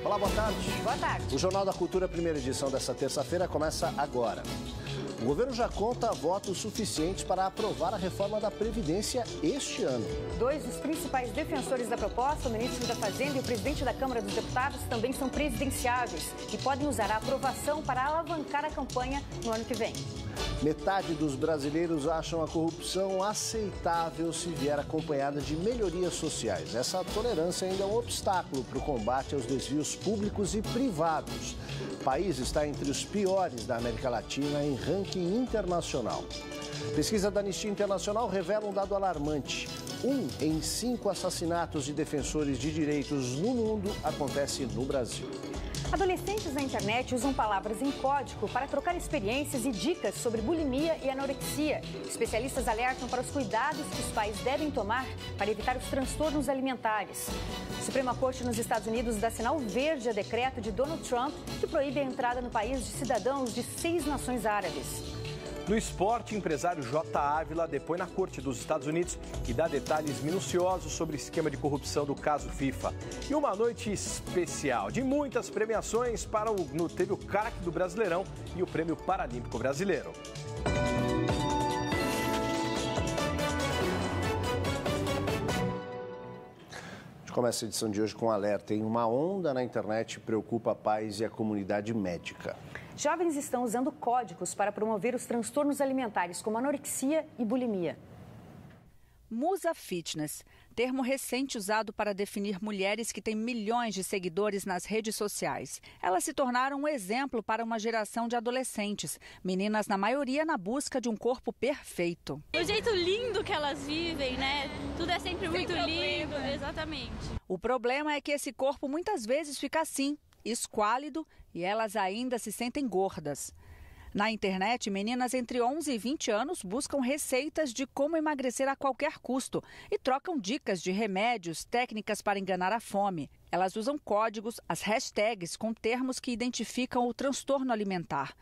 Olá, boa tarde. Boa tarde. O Jornal da Cultura, primeira edição dessa terça-feira, começa agora. O governo já conta votos suficientes para aprovar a reforma da Previdência este ano. Dois dos principais defensores da proposta, o ministro da Fazenda e o presidente da Câmara dos Deputados, também são presidenciáveis e podem usar a aprovação para alavancar a campanha no ano que vem. Metade dos brasileiros acham a corrupção aceitável se vier acompanhada de melhorias sociais. Essa tolerância ainda é um obstáculo para o combate aos desvios públicos e privados. O país está entre os piores da América Latina em ranking internacional. Pesquisa da Anistia Internacional revela um dado alarmante. 1 em 5 assassinatos de defensores de direitos no mundo acontece no Brasil. Adolescentes na internet usam palavras em código para trocar experiências e dicas sobre bulimia e anorexia. Especialistas alertam para os cuidados que os pais devem tomar para evitar os transtornos alimentares. A Suprema Corte nos Estados Unidos dá sinal verde a decreto de Donald Trump que proíbe a entrada no país de cidadãos de 6 nações árabes. No esporte, o empresário J. Ávila depõe na Corte dos Estados Unidos e dá detalhes minuciosos sobre o esquema de corrupção do caso FIFA. E uma noite especial de muitas premiações teve o craque do Brasileirão e o Prêmio Paralímpico Brasileiro. A gente começa a edição de hoje com um alerta. Uma onda na internet preocupa pais e a comunidade médica. Jovens estão usando códigos para promover os transtornos alimentares, como anorexia e bulimia. Musa Fitness, termo recente usado para definir mulheres que têm milhões de seguidores nas redes sociais. Elas se tornaram um exemplo para uma geração de adolescentes, meninas na maioria na busca de um corpo perfeito. O jeito lindo que elas vivem, né? Tudo é sempre muito lindo, exatamente. O problema é que esse corpo muitas vezes fica assim, esquálido, e elas ainda se sentem gordas. Na internet, meninas entre 11 e 20 anos buscam receitas de como emagrecer a qualquer custo e trocam dicas de remédios, técnicas para enganar a fome. Elas usam códigos, as hashtags com termos que identificam o transtorno alimentar.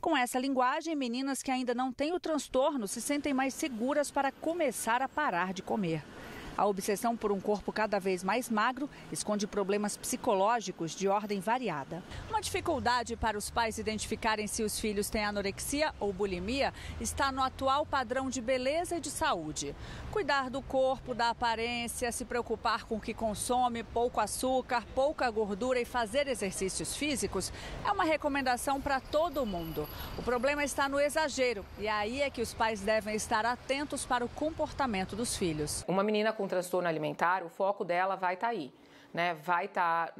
Com essa linguagem, meninas que ainda não têm o transtorno se sentem mais seguras para começar a parar de comer. A obsessão por um corpo cada vez mais magro esconde problemas psicológicos de ordem variada. Uma dificuldade para os pais identificarem se os filhos têm anorexia ou bulimia está no atual padrão de beleza e de saúde. Cuidar do corpo, da aparência, se preocupar com o que consome, pouco açúcar, pouca gordura e fazer exercícios físicos é uma recomendação para todo mundo. O problema está no exagero e aí é que os pais devem estar atentos para o comportamento dos filhos. Uma menina com transtorno alimentar, o foco dela vai estar aí, né? Vai estar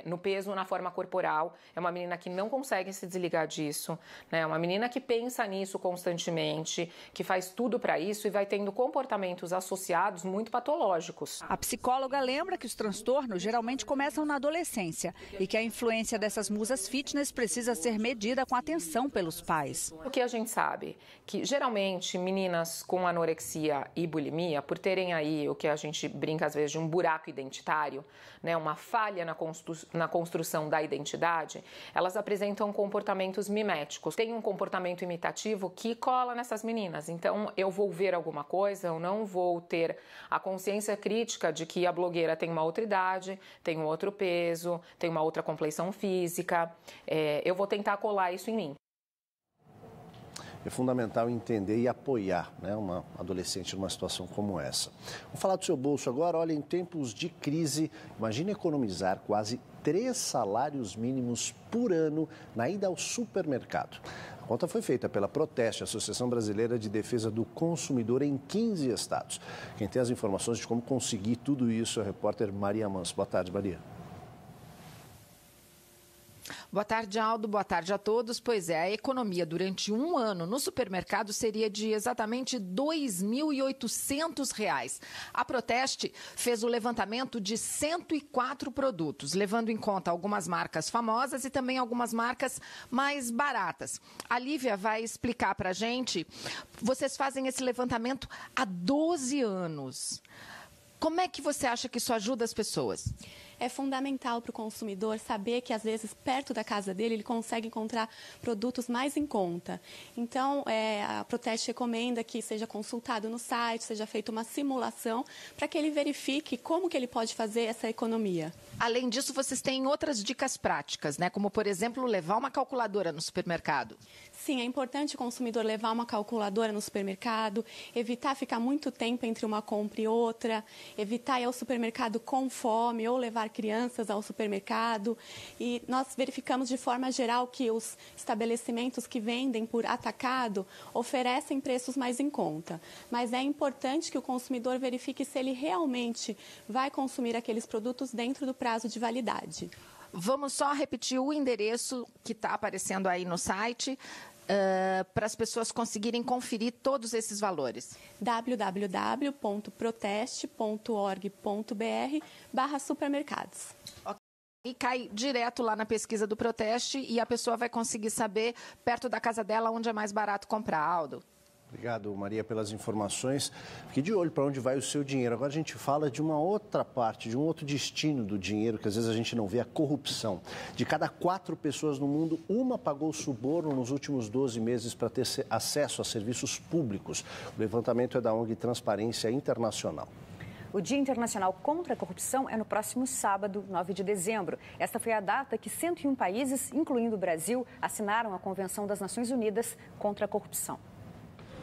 no peso, na forma corporal. É uma menina que não consegue se desligar disso, né? É uma menina que pensa nisso constantemente, que faz tudo para isso e vai tendo comportamentos associados muito patológicos. A psicóloga lembra que os transtornos geralmente começam na adolescência e que a influência dessas musas fitness precisa ser medida com atenção pelos pais. O que a gente sabe? Que geralmente meninas com anorexia e bulimia, por terem aí o que a gente brinca às vezes de um buraco identitário, né, uma falha na construção da identidade, elas apresentam comportamentos miméticos. Tem um comportamento imitativo que cola nessas meninas. Então, eu vou ver alguma coisa, eu não vou ter a consciência crítica de que a blogueira tem uma outra idade, tem um outro peso, tem uma outra compleição física. Eu vou tentar colar isso em mim. É fundamental entender e apoiar, né, uma adolescente numa situação como essa. Vamos falar do seu bolso agora. Olha, em tempos de crise, imagine economizar quase 3 salários mínimos por ano na ida ao supermercado. A conta foi feita pela Proteste, Associação Brasileira de Defesa do Consumidor, em 15 estados. Quem tem as informações de como conseguir tudo isso é a repórter Maria Manso. Boa tarde, Maria. Boa tarde, Aldo. Boa tarde a todos. Pois é, a economia durante um ano no supermercado seria de exatamente R$ 2.800. A Proteste fez o levantamento de 104 produtos, levando em conta algumas marcas famosas e também algumas marcas mais baratas. A Lívia vai explicar para a gente. Vocês fazem esse levantamento há 12 anos. Como é que você acha que isso ajuda as pessoas? é fundamental para o consumidor saber que, às vezes, perto da casa dele, ele consegue encontrar produtos mais em conta. Então, a Proteste recomenda que seja consultado no site, seja feita uma simulação para que ele verifique como que ele pode fazer essa economia. Além disso, vocês têm outras dicas práticas, né? Como, por exemplo, levar uma calculadora no supermercado. Sim, é importante o consumidor levar uma calculadora no supermercado, evitar ficar muito tempo entre uma compra e outra, evitar ir ao supermercado com fome ou levar crianças ao supermercado. E nós verificamos de forma geral que os estabelecimentos que vendem por atacado oferecem preços mais em conta. Mas é importante que o consumidor verifique se ele realmente vai consumir aqueles produtos dentro do prazo de validade. Vamos só repetir o endereço que está aparecendo aí no site para as pessoas conseguirem conferir todos esses valores. www.proteste.org.br/supermercados. E cai direto lá na pesquisa do Proteste e a pessoa vai conseguir saber perto da casa dela onde é mais barato comprar, Aldo. Obrigado, Maria, pelas informações. Fique de olho para onde vai o seu dinheiro. Agora a gente fala de uma outra parte, de um outro destino do dinheiro que às vezes a gente não vê, a corrupção. De cada 4 pessoas no mundo, uma pagou suborno nos últimos 12 meses para ter acesso a serviços públicos. O levantamento é da ONG Transparência Internacional. O Dia Internacional contra a Corrupção é no próximo sábado, 9 de dezembro. Esta foi a data que 101 países, incluindo o Brasil, assinaram a Convenção das Nações Unidas contra a Corrupção.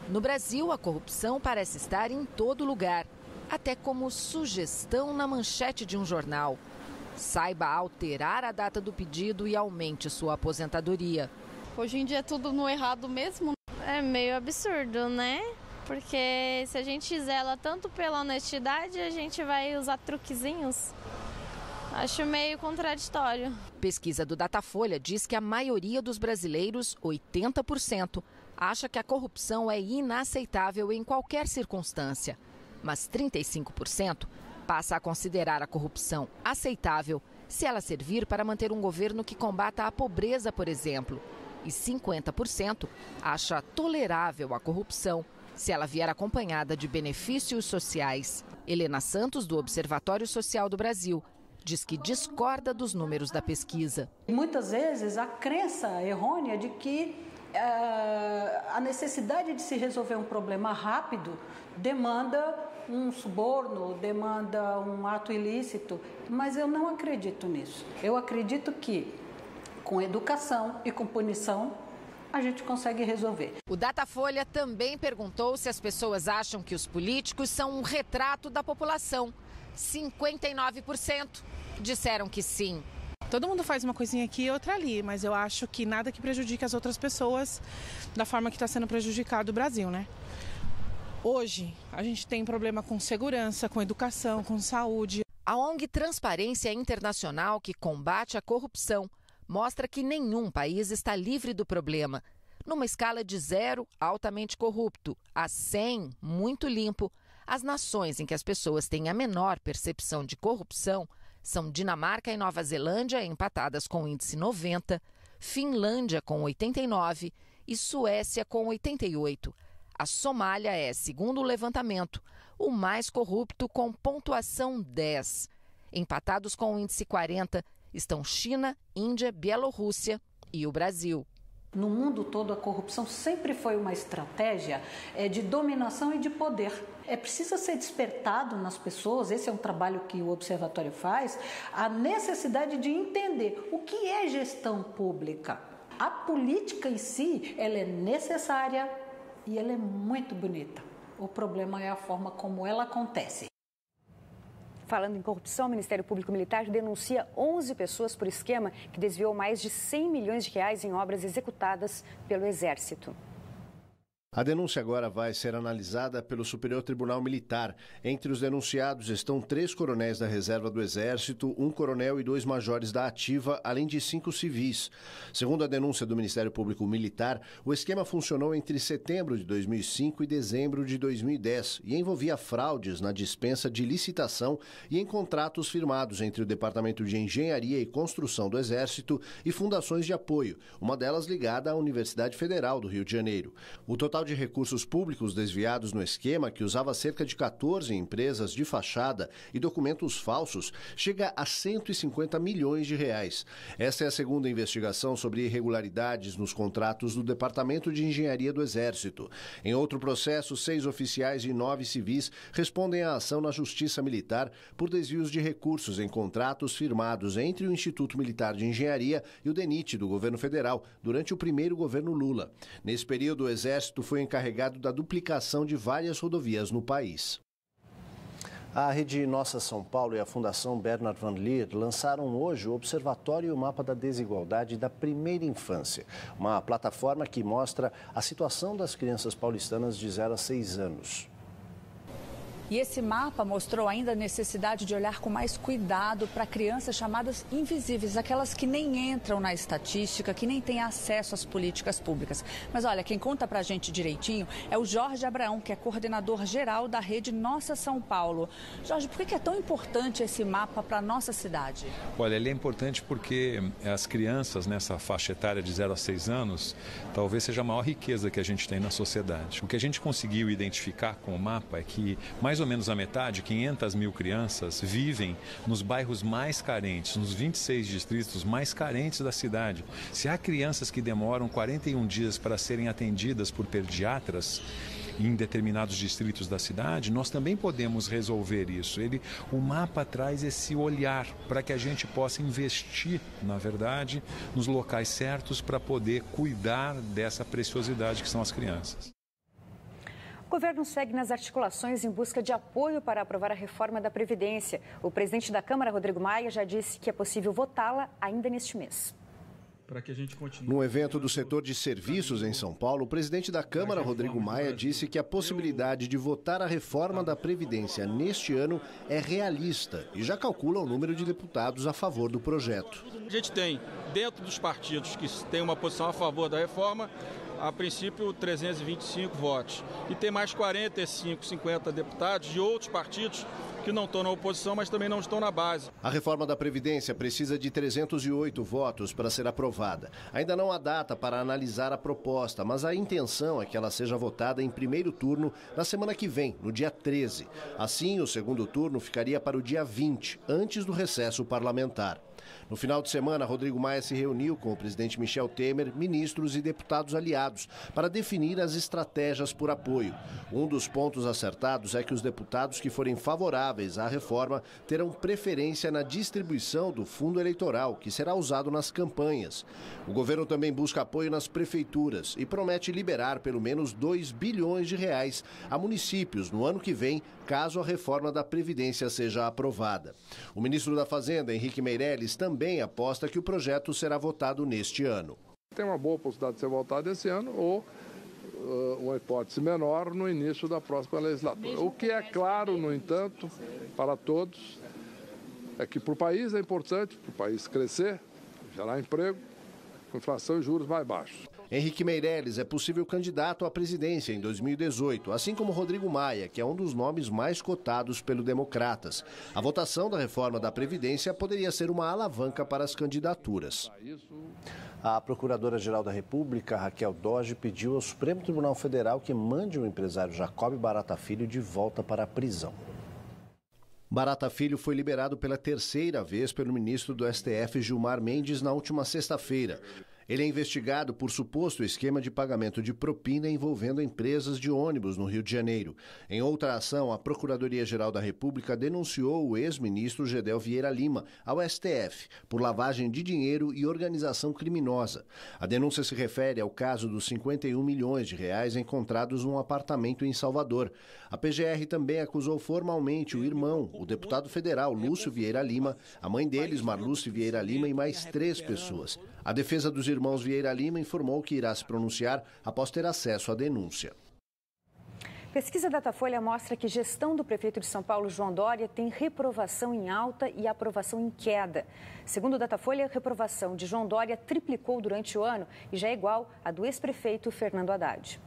No Brasil, a corrupção parece estar em todo lugar, até como sugestão na manchete de um jornal. Saiba alterar a data do pedido e aumente sua aposentadoria. Hoje em dia é tudo no errado mesmo. É meio absurdo, né? Porque se a gente zela tanto pela honestidade, a gente vai usar truquezinhos. Acho meio contraditório. Pesquisa do Datafolha diz que a maioria dos brasileiros, 80%, acha que a corrupção é inaceitável em qualquer circunstância. Mas 35% passa a considerar a corrupção aceitável se ela servir para manter um governo que combata a pobreza, por exemplo. E 50% acha tolerável a corrupção se ela vier acompanhada de benefícios sociais. Helena Santos, do Observatório Social do Brasil, diz que discorda dos números da pesquisa. Muitas vezes a crença errônea de que a necessidade de se resolver um problema rápido demanda um suborno, demanda um ato ilícito, mas eu não acredito nisso. Eu acredito que com educação e com punição a gente consegue resolver. O Datafolha também perguntou se as pessoas acham que os políticos são um retrato da população. 59% disseram que sim. Todo mundo faz uma coisinha aqui e outra ali, mas eu acho que nada que prejudique as outras pessoas da forma que está sendo prejudicado o Brasil, né? Hoje, a gente tem problema com segurança, com educação, com saúde. A ONG Transparência Internacional, que combate a corrupção, mostra que nenhum país está livre do problema. Numa escala de 0, altamente corrupto, a 100, muito limpo, as nações em que as pessoas têm a menor percepção de corrupção são Dinamarca e Nova Zelândia, empatadas com o índice 90, Finlândia com 89 e Suécia com 88. A Somália é, segundo o levantamento, o mais corrupto com pontuação 10. Empatados com o índice 40 estão China, Índia, Bielorrússia e o Brasil. No mundo todo, a corrupção sempre foi uma estratégia de dominação e de poder. Precisa ser despertado nas pessoas, esse é um trabalho que o Observatório faz, a necessidade de entender o que é gestão pública. A política em si, ela é necessária e ela é muito bonita. O problema é a forma como ela acontece. Falando em corrupção, o Ministério Público Militar denuncia 11 pessoas por esquema que desviou mais de 100 milhões de reais em obras executadas pelo Exército. A denúncia agora vai ser analisada pelo Superior Tribunal Militar. Entre os denunciados estão 3 coronéis da Reserva do Exército, 1 coronel e 2 majores da Ativa, além de 5 civis. Segundo a denúncia do Ministério Público Militar, o esquema funcionou entre setembro de 2005 e dezembro de 2010 e envolvia fraudes na dispensa de licitação e em contratos firmados entre o Departamento de Engenharia e Construção do Exército e fundações de apoio, uma delas ligada à Universidade Federal do Rio de Janeiro. O total de recursos públicos desviados no esquema, que usava cerca de 14 empresas de fachada e documentos falsos, chega a 150 milhões de reais. Esta é a segunda investigação sobre irregularidades nos contratos do Departamento de Engenharia do Exército. Em outro processo, 6 oficiais e 9 civis respondem à ação na Justiça Militar por desvios de recursos em contratos firmados entre o Instituto Militar de Engenharia e o DENIT do governo federal durante o primeiro governo Lula. Nesse período, o Exército foi encarregado da duplicação de várias rodovias no país. A Rede Nossa São Paulo e a Fundação Bernard Van Leer lançaram hoje o Observatório e o Mapa da Desigualdade da Primeira Infância, uma plataforma que mostra a situação das crianças paulistanas de 0 a 6 anos. E esse mapa mostrou ainda a necessidade de olhar com mais cuidado para crianças chamadas invisíveis, aquelas que nem entram na estatística, que nem têm acesso às políticas públicas. Mas olha, quem conta para a gente direitinho é o Jorge Abraão, que é coordenador geral da Rede Nossa São Paulo. Jorge, por que é tão importante esse mapa para a nossa cidade? Olha, ele é importante porque as crianças nessa faixa etária de 0 a 6 anos, talvez seja a maior riqueza que a gente tem na sociedade. O que a gente conseguiu identificar com o mapa é que mais ou menos a metade, 500 mil crianças, vivem nos bairros mais carentes, nos 26 distritos mais carentes da cidade. Se há crianças que demoram 41 dias para serem atendidas por pediatras em determinados distritos da cidade, nós também podemos resolver isso. O mapa traz esse olhar para que a gente possa investir, na verdade, nos locais certos para poder cuidar dessa preciosidade que são as crianças. O governo segue nas articulações em busca de apoio para aprovar a reforma da Previdência. O presidente da Câmara, Rodrigo Maia, já disse que é possível votá-la ainda neste mês. No evento do setor de serviços em São Paulo, o presidente da Câmara, Rodrigo Maia, disse que a possibilidade de votar a reforma da Previdência neste ano é realista e já calcula o número de deputados a favor do projeto. A gente tem, dentro dos partidos que têm uma posição a favor da reforma, a princípio 325 votos. E tem mais 45, 50 deputados de outros partidos que não estão na oposição, mas também não estão na base. A reforma da Previdência precisa de 308 votos para ser aprovada. Ainda não há data para analisar a proposta, mas a intenção é que ela seja votada em primeiro turno na semana que vem, no dia 13. Assim, o segundo turno ficaria para o dia 20, antes do recesso parlamentar. No final de semana, Rodrigo Maia se reuniu com o presidente Michel Temer, ministros e deputados aliados para definir as estratégias por apoio. Um dos pontos acertados é que os deputados que forem favoráveis à reforma terão preferência na distribuição do fundo eleitoral, que será usado nas campanhas. O governo também busca apoio nas prefeituras e promete liberar pelo menos 2 bilhões de reais a municípios no ano que vem, caso a reforma da Previdência seja aprovada. O ministro da Fazenda, Henrique Meirelles, também aposta que o projeto será votado neste ano. Tem uma boa possibilidade de ser votado esse ano ou uma hipótese menor no início da próxima legislatura. O que é claro, no entanto, para todos, é que para o país é importante, para o país crescer, gerar emprego, com inflação e juros mais baixos. Henrique Meirelles é possível candidato à presidência em 2018, assim como Rodrigo Maia, que é um dos nomes mais cotados pelo Democratas. A votação da reforma da Previdência poderia ser uma alavanca para as candidaturas. A Procuradora-Geral da República, Raquel Doge, pediu ao Supremo Tribunal Federal que mande o empresário Jacob Barata Filho de volta para a prisão. Barata Filho foi liberado pela terceira vez pelo ministro do STF, Gilmar Mendes, na última sexta-feira. Ele é investigado por suposto esquema de pagamento de propina envolvendo empresas de ônibus no Rio de Janeiro. Em outra ação, a Procuradoria-Geral da República denunciou o ex-ministro Gedel Vieira Lima ao STF por lavagem de dinheiro e organização criminosa. A denúncia se refere ao caso dos 51 milhões de reais encontrados num apartamento em Salvador. A PGR também acusou formalmente o irmão, o deputado federal Lúcio Vieira Lima, a mãe deles, Marluce Vieira Lima, e mais 3 pessoas. A defesa dos irmãos Vieira Lima informou que irá se pronunciar após ter acesso à denúncia. Pesquisa Datafolha mostra que gestão do prefeito de São Paulo, João Dória, tem reprovação em alta e aprovação em queda. Segundo o Datafolha, a reprovação de João Dória triplicou durante o ano e já é igual à do ex-prefeito Fernando Haddad.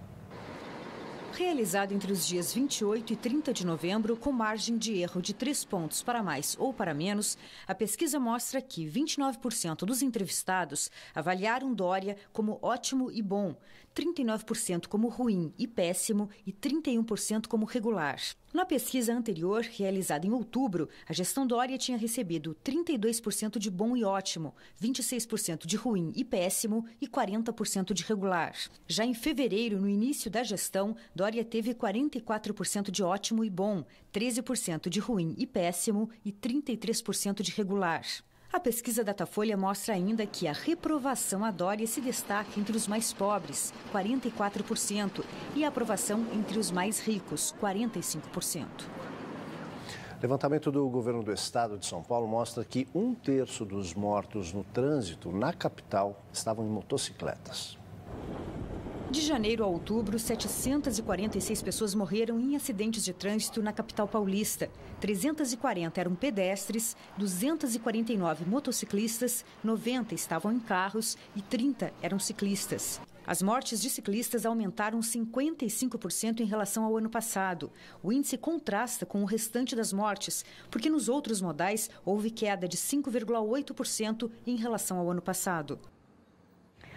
realizado entre os dias 28 e 30 de novembro, com margem de erro de 3 pontos para mais ou para menos, a pesquisa mostra que 29% dos entrevistados avaliaram Dória como ótimo e bom, 39% como ruim e péssimo e 31% como regular. Na pesquisa anterior, realizada em outubro, a gestão Dória tinha recebido 32% de bom e ótimo, 26% de ruim e péssimo e 40% de regular. Já em fevereiro, no início da gestão, Dória teve 44% de ótimo e bom, 13% de ruim e péssimo e 33% de regular. A pesquisa Datafolha mostra ainda que a reprovação a Dória se destaca entre os mais pobres, 44%, e a aprovação entre os mais ricos, 45%. Levantamento do governo do estado de São Paulo mostra que 1/3 dos mortos no trânsito na capital estavam em motocicletas. De janeiro a outubro, 746 pessoas morreram em acidentes de trânsito na capital paulista. 340 eram pedestres, 249 motociclistas, 90 estavam em carros e 30 eram ciclistas. As mortes de ciclistas aumentaram 55% em relação ao ano passado. O índice contrasta com o restante das mortes, porque nos outros modais houve queda de 5,8% em relação ao ano passado.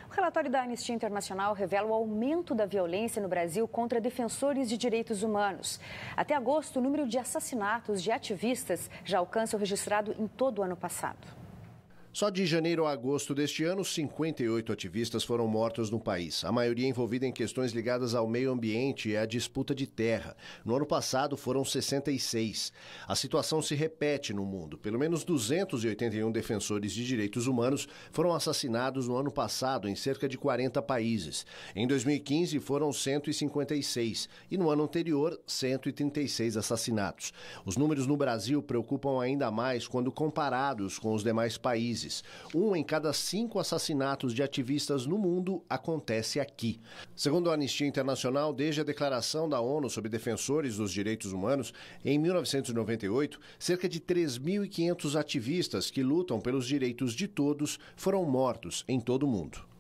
O relatório da Anistia Internacional revela o aumento da violência no Brasil contra defensores de direitos humanos. Até agosto, o número de assassinatos de ativistas já alcança o registrado em todo o ano passado. Só de janeiro a agosto deste ano, 58 ativistas foram mortos no país, a maioria envolvida em questões ligadas ao meio ambiente e à disputa de terra. No ano passado, foram 66. A situação se repete no mundo. Pelo menos 281 defensores de direitos humanos foram assassinados no ano passado em cerca de 40 países. Em 2015, foram 156 e no ano anterior, 136 assassinatos. Os números no Brasil preocupam ainda mais quando comparados com os demais países. 1 em cada 5 assassinatos de ativistas no mundo acontece aqui. Segundo a Anistia Internacional, desde a Declaração da ONU sobre Defensores dos Direitos Humanos, em 1998, cerca de 3.500 ativistas que lutam pelos direitos de todos foram mortos em todo o mundo.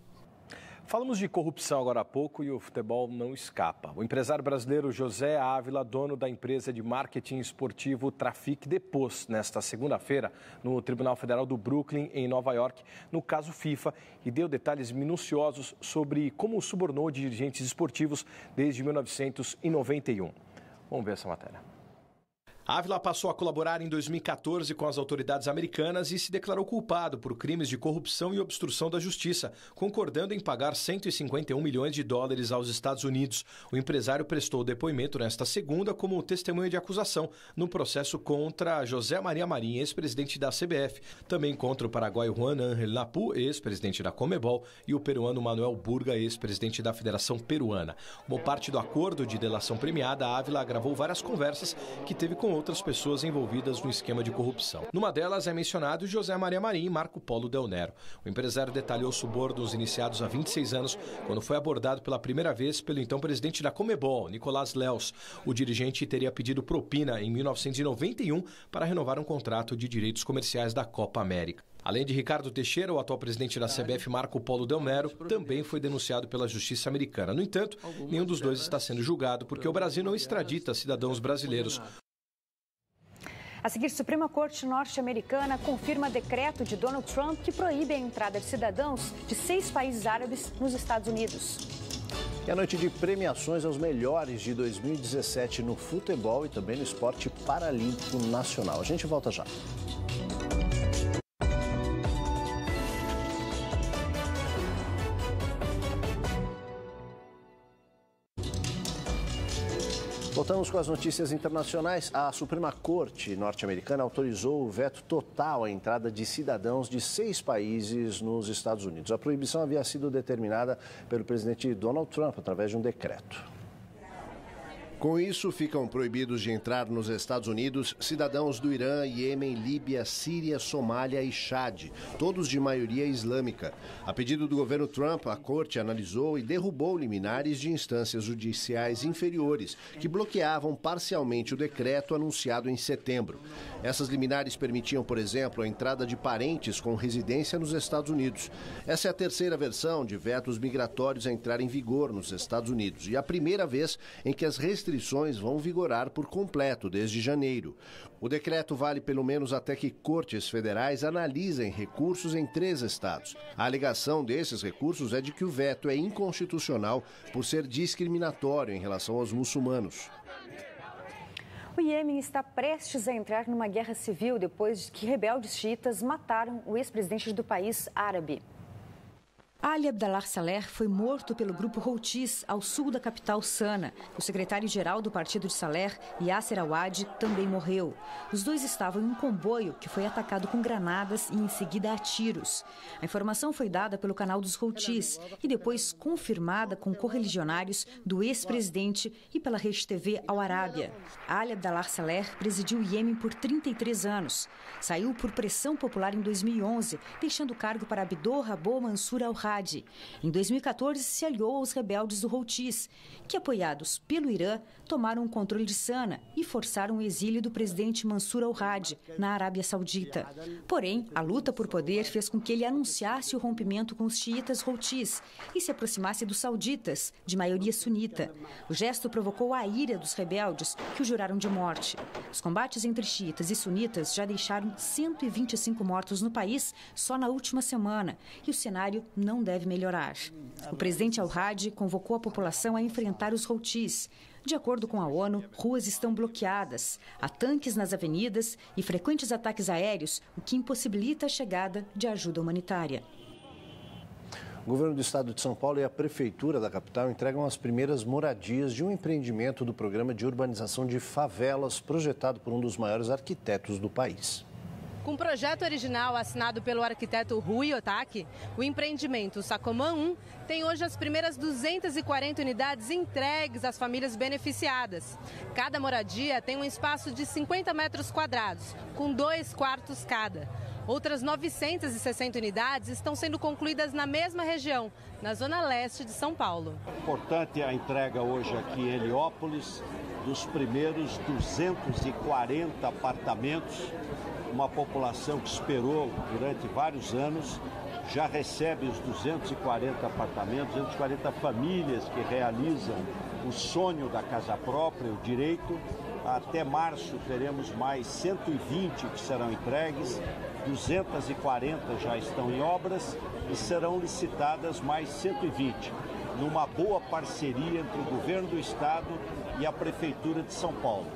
Falamos de corrupção agora há pouco e o futebol não escapa. O empresário brasileiro José Ávila, dono da empresa de marketing esportivo Trafic, depôs nesta segunda-feira no Tribunal Federal do Brooklyn, em Nova York, no caso FIFA, e deu detalhes minuciosos sobre como subornou dirigentes esportivos desde 1991. Vamos ver essa matéria. Ávila passou a colaborar em 2014 com as autoridades americanas e se declarou culpado por crimes de corrupção e obstrução da justiça, concordando em pagar $151 milhões aos Estados Unidos. O empresário prestou depoimento nesta segunda como testemunha de acusação no processo contra José Maria Marim, ex-presidente da CBF, também contra o paraguaio Juan Ángel Napu, ex-presidente da Conmebol, e o peruano Manuel Burga, ex-presidente da Federação Peruana. Como parte do acordo de delação premiada, Ávila gravou várias conversas que teve com outras pessoas envolvidas no esquema de corrupção. Numa delas é mencionado José Maria Marim e Marco Polo Del Nero. O empresário detalhou subornos iniciados há 26 anos, quando foi abordado pela primeira vez pelo então presidente da Conmebol, Nicolás Leos. O dirigente teria pedido propina em 1991 para renovar um contrato de direitos comerciais da Copa América. Além de Ricardo Teixeira, o atual presidente da CBF, Marco Polo Del Nero, também foi denunciado pela justiça americana. No entanto, nenhum dos dois está sendo julgado porque o Brasil não extradita cidadãos brasileiros. A seguir, Suprema Corte norte-americana confirma decreto de Donald Trump que proíbe a entrada de cidadãos de 6 países árabes nos Estados Unidos. E a noite de premiações aos melhores de 2017 no futebol e também no esporte paralímpico nacional. A gente volta já. Voltamos com as notícias internacionais. A Suprema Corte norte-americana autorizou o veto total à entrada de cidadãos de 6 países nos Estados Unidos. A proibição havia sido determinada pelo presidente Donald Trump através de um decreto. Com isso, ficam proibidos de entrar nos Estados Unidos cidadãos do Irã, Iêmen, Líbia, Síria, Somália e Chad, todos de maioria islâmica. A pedido do governo Trump, a corte analisou e derrubou liminares de instâncias judiciais inferiores, que bloqueavam parcialmente o decreto anunciado em setembro. Essas liminares permitiam, por exemplo, a entrada de parentes com residência nos Estados Unidos. Essa é a terceira versão de vetos migratórios a entrar em vigor nos Estados Unidos e a primeira vez em que as restrições vão vigorar por completo desde janeiro. O decreto vale pelo menos até que cortes federais analisem recursos em 3 estados. A alegação desses recursos é de que o veto é inconstitucional por ser discriminatório em relação aos muçulmanos. O Iêmen está prestes a entrar numa guerra civil depois que rebeldes xiitas mataram o ex-presidente do país árabe. Ali Abdallah Saleh foi morto pelo grupo Houthis ao sul da capital Sana. O secretário-geral do partido de Saleh, Yasser Awad, também morreu. Os dois estavam em um comboio que foi atacado com granadas e em seguida a tiros. A informação foi dada pelo canal dos Houthis e depois confirmada com correligionários do ex-presidente e pela rede TV Al Arábia. Ali Abdallah Saleh presidiu o Iêmen por 33 anos. Saiu por pressão popular em 2011, deixando o cargo para Abdul Rabo Mansur al-Hadi. Em 2014, se aliou aos rebeldes do Houthis, que, apoiados pelo Irã, tomaram o controle de Sana e forçaram o exílio do presidente Mansur al-Hadi na Arábia Saudita. Porém, a luta por poder fez com que ele anunciasse o rompimento com os xiitas Houthis e se aproximasse dos sauditas, de maioria sunita. O gesto provocou a ira dos rebeldes, que o juraram de morte. Os combates entre xiitas e sunitas já deixaram 125 mortos no país só na última semana, e o cenário não deve melhorar. O presidente al-Hadi convocou a população a enfrentar os Houthis. De acordo com a ONU, ruas estão bloqueadas, há tanques nas avenidas e frequentes ataques aéreos, o que impossibilita a chegada de ajuda humanitária. O governo do estado de São Paulo e a prefeitura da capital entregam as primeiras moradias de um empreendimento do programa de urbanização de favelas projetado por um dos maiores arquitetos do país. Com o projeto original assinado pelo arquiteto Rui Otaki, o empreendimento Sacomã 1 tem hoje as primeiras 240 unidades entregues às famílias beneficiadas. Cada moradia tem um espaço de 50 metros quadrados, com 2 quartos cada. Outras 960 unidades estão sendo concluídas na mesma região, na zona leste de São Paulo. Importante a entrega hoje aqui em Heliópolis dos primeiros 240 apartamentos. Uma população que esperou durante vários anos, já recebe os 240 apartamentos, 240 famílias que realizam o sonho da casa própria, o direito. Até março teremos mais 120 que serão entregues, 240 já estão em obras e serão licitadas mais 120, numa boa parceria entre o governo do estado e a prefeitura de São Paulo.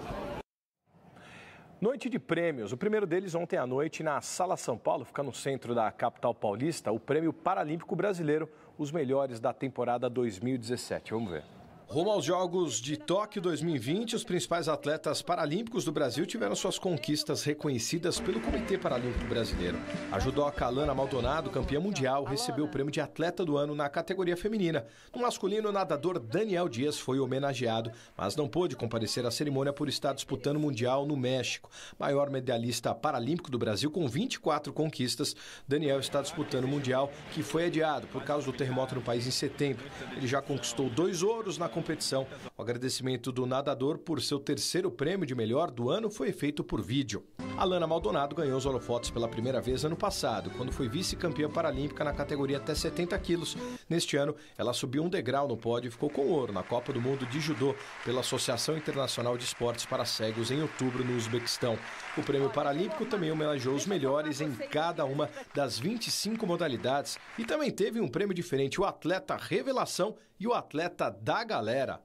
Noite de prêmios. O primeiro deles ontem à noite na Sala São Paulo, fica no centro da capital paulista, o Prêmio Paralímpico Brasileiro, os melhores da temporada 2017. Vamos ver. Rumo aos Jogos de Tóquio 2020, os principais atletas paralímpicos do Brasil tiveram suas conquistas reconhecidas pelo Comitê Paralímpico Brasileiro. A judoca Alana Maldonado, campeã mundial, recebeu o prêmio de atleta do ano na categoria feminina. No masculino, o nadador Daniel Dias foi homenageado, mas não pôde comparecer à cerimônia por estar disputando o Mundial no México. Maior medalhista paralímpico do Brasil com 24 conquistas, Daniel está disputando o Mundial, que foi adiado por causa do terremoto no país em setembro. Ele já conquistou 2 ouros na competição. O agradecimento do nadador por seu terceiro prêmio de melhor do ano foi feito por vídeo. Alana Maldonado ganhou os holofotes pela primeira vez ano passado, quando foi vice-campeã paralímpica na categoria até 70 quilos. Neste ano, ela subiu um degrau no pódio e ficou com ouro na Copa do Mundo de Judô pela Associação Internacional de Esportes para Cegos em outubro no Uzbequistão. O prêmio paralímpico também homenageou os melhores em cada uma das 25 modalidades e também teve um prêmio diferente, o atleta revelação e o atleta da galera.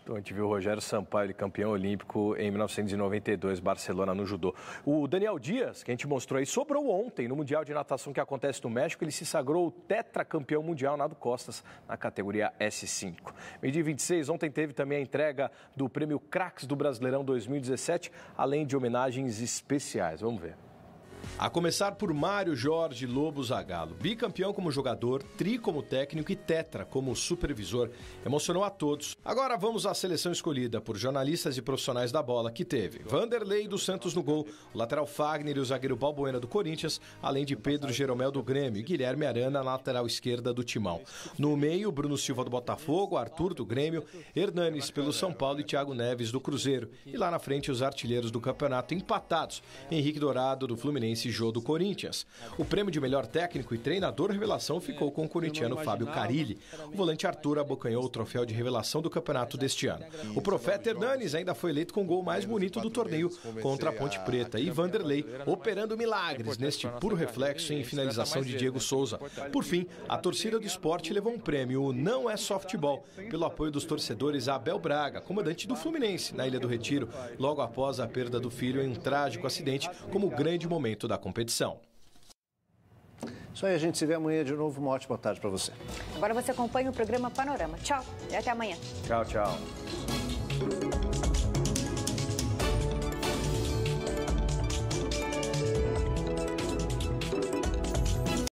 Então, a gente viu o Rogério Sampaio, campeão olímpico em 1992, Barcelona, no judô. O Daniel Dias, que a gente mostrou aí, sobrou ontem no Mundial de Natação que acontece no México. Ele se sagrou tetracampeão mundial nado costas na categoria S5. Meio-dia 26, ontem teve também a entrega do Prêmio Craques do Brasileirão 2017, além de homenagens especiais. Vamos ver. A começar por Mário Jorge Lobo Zagallo, bicampeão como jogador, tri como técnico e tetra como supervisor, emocionou a todos. Agora vamos à seleção escolhida por jornalistas e profissionais da bola, que teve Vanderlei dos Santos no gol, o lateral Fagner e o zagueiro Balbuena do Corinthians, além de Pedro Jeromel do Grêmio e Guilherme Arana na lateral esquerda do Timão. No meio, Bruno Silva do Botafogo, Arthur do Grêmio, Hernanes pelo São Paulo e Thiago Neves do Cruzeiro. E lá na frente, os artilheiros do campeonato empatados, Henrique Dourado do Fluminense e Jô do Corinthians. O prêmio de melhor técnico e treinador revelação ficou com o corintiano Fábio Carilli. O volante Arthur abocanhou o troféu de revelação do campeonato deste ano. O profeta Hernanes ainda foi eleito com o gol mais bonito do torneio contra a Ponte Preta. E Vanderlei operando milagres neste puro reflexo em finalização de Diego Souza. Por fim, a torcida do esporte levou um prêmio, o Não é Softball, pelo apoio dos torcedores a Abel Braga, comandante do Fluminense, na Ilha do Retiro, logo após a perda do filho em um trágico acidente, como grande momento da competição. Isso aí, a gente se vê amanhã de novo. Uma ótima tarde para você. Agora você acompanha o programa Panorama. Tchau e até amanhã. Tchau, tchau.